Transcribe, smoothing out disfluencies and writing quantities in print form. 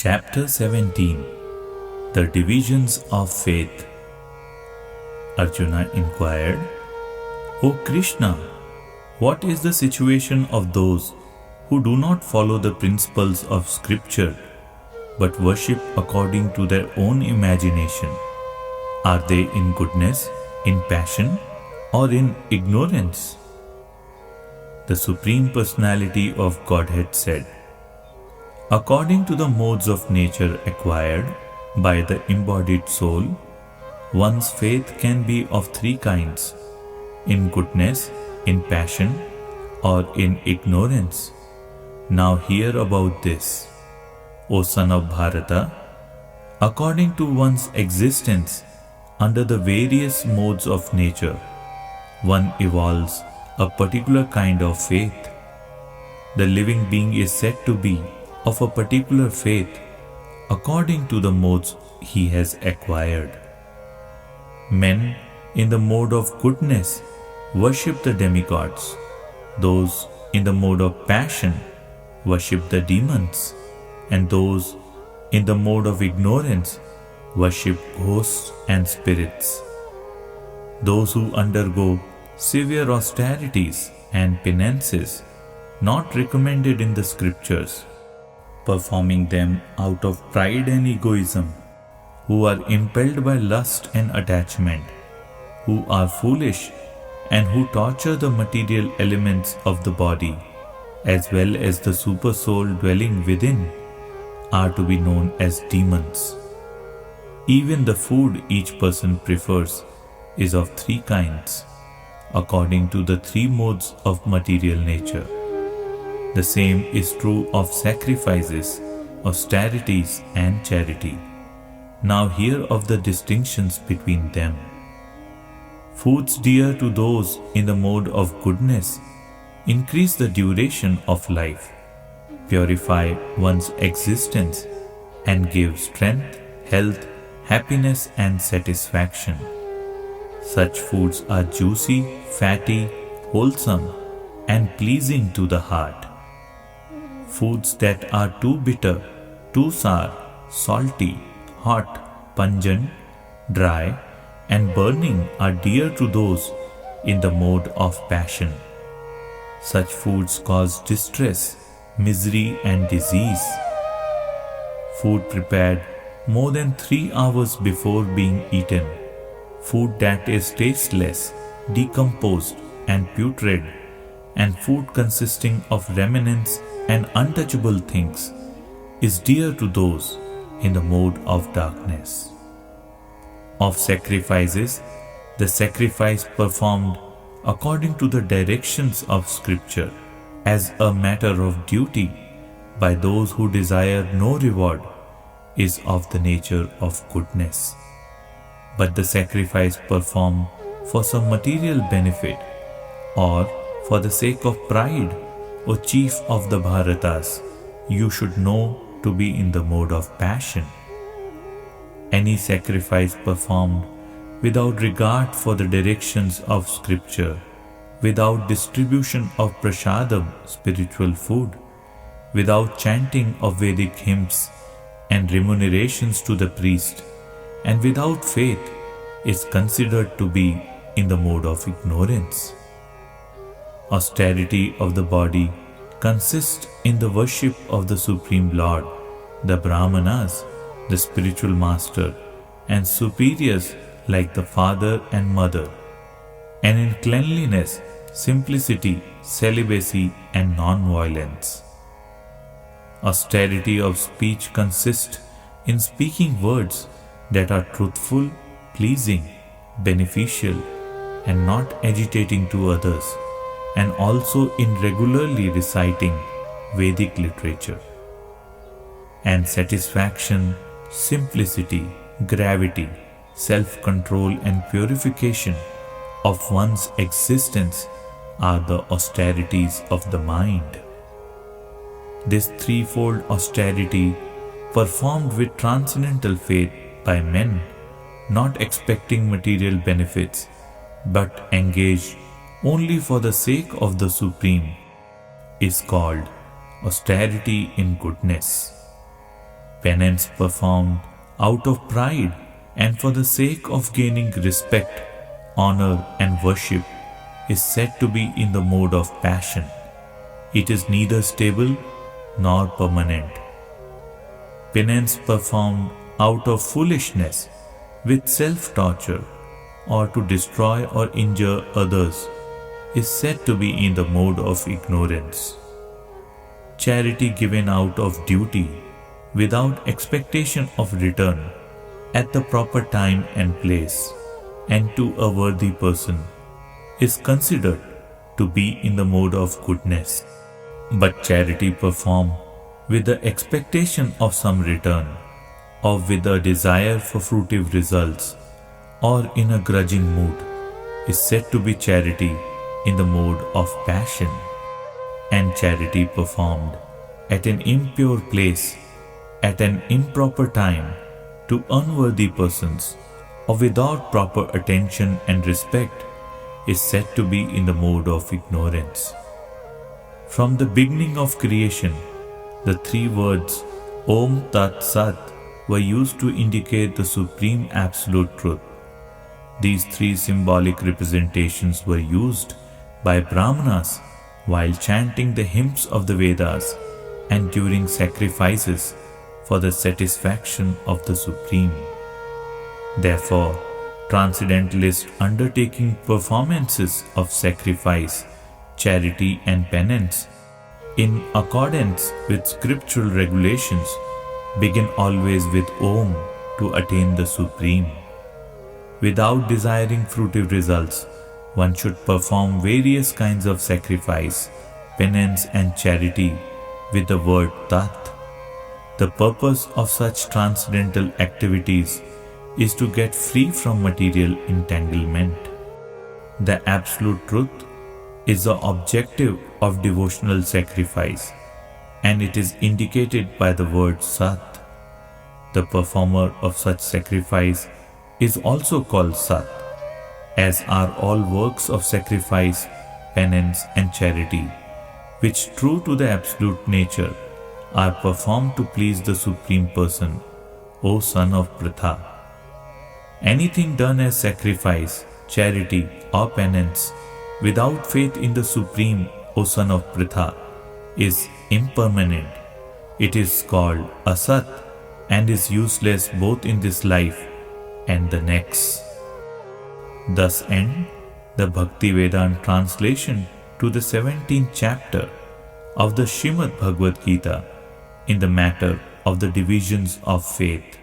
Chapter 17 The Divisions of Faith. Arjuna inquired, O Krishna, what is the situation of those who do not follow the principles of scripture but worship according to their own imagination? Are they in goodness, in passion, or in ignorance? The Supreme Personality of Godhead said, according to the modes of nature acquired by the embodied soul, one's faith can be of three kinds: in goodness, in passion, or in ignorance. Now hear about this, O son of Bharata. According to one's existence under the various modes of nature, one evolves a particular kind of faith. The living being is said to be of a particular faith according to the modes he has acquired. Men in the mode of goodness worship the demigods. Those in the mode of passion worship the demons, and those in the mode of ignorance worship ghosts and spirits. Those who undergo severe austerities and penances not recommended in the scriptures, performing them out of pride and egoism, who are impelled by lust and attachment, who are foolish and who torture the material elements of the body, as well as the supersoul dwelling within, are to be known as demons. Even the food each person prefers is of three kinds, according to the three modes of material nature. The same is true of sacrifices, austerities, and charity. Now hear of the distinctions between them. Foods dear to those in the mode of goodness increase the duration of life, purify one's existence, and give strength, health, happiness, and satisfaction. Such foods are juicy, fatty, wholesome, and pleasing to the heart. Foods that are too bitter, too sour, salty, hot, pungent, dry, and burning are dear to those in the mode of passion. Such foods cause distress, misery, and disease. Food prepared more than 3 hours before being eaten, food that is tasteless, decomposed, and putrid, and food consisting of remnants and untouchable things is dear to those in the mode of darkness. Of sacrifices, the sacrifice performed according to the directions of Scripture as a matter of duty by those who desire no reward is of the nature of goodness. But the sacrifice performed for some material benefit or for the sake of pride, O chief of the Bharatas, you should know to be in the mode of passion. Any sacrifice performed without regard for the directions of scripture, without distribution of prasadam, spiritual food, without chanting of Vedic hymns and remunerations to the priest, and without faith, is considered to be in the mode of ignorance. Austerity of the body consists in the worship of the Supreme Lord, the Brahmanas, the spiritual master, and superiors like the father and mother, and in cleanliness, simplicity, celibacy, and non-violence. Austerity of speech consists in speaking words that are truthful, pleasing, beneficial, and not agitating to others, and also in regularly reciting Vedic literature. And satisfaction, simplicity, gravity, self-control, and purification of one's existence are the austerities of the mind. This threefold austerity, performed with transcendental faith by men, not expecting material benefits, but engaged only for the sake of the Supreme, is called austerity in goodness. Penance performed out of pride and for the sake of gaining respect, honor, and worship is said to be in the mode of passion. It is neither stable nor permanent. Penance performed out of foolishness, with self-torture, or to destroy or injure others, is said to be in the mode of ignorance. Charity given out of duty, without expectation of return, at the proper time and place, and to a worthy person, is considered to be in the mode of goodness. But charity performed with the expectation of some return, or with a desire for fruitive results, or in a grudging mood, is said to be charity in the mode of passion. And charity performed at an impure place, at an improper time, to unworthy persons, or without proper attention and respect, is said to be in the mode of ignorance. From the beginning of creation, the three words Om Tat Sat were used to indicate the supreme absolute truth. These three symbolic representations were used by Brahmanas while chanting the hymns of the Vedas and during sacrifices for the satisfaction of the Supreme. Therefore, Transcendentalists undertaking performances of sacrifice, charity and penance in accordance with scriptural regulations begin always with Om to attain the Supreme. Without desiring fruitive results, one should perform various kinds of sacrifice, penance and charity with the word Tat. The purpose of such transcendental activities is to get free from material entanglement. The absolute truth is the objective of devotional sacrifice, and it is indicated by the word Sat. The performer of such sacrifice is also called Sat, as are all works of sacrifice, penance and charity, which true to the absolute nature are performed to please the Supreme Person, O son of Pritha. Anything done as sacrifice, charity or penance without faith in the Supreme, O son of Pritha, is impermanent. It is called Asat and is useless both in this life and the next. Thus end the Bhakti Vedanta translation to the 17th chapter of the Srimad Bhagavad Gita in the matter of the divisions of faith.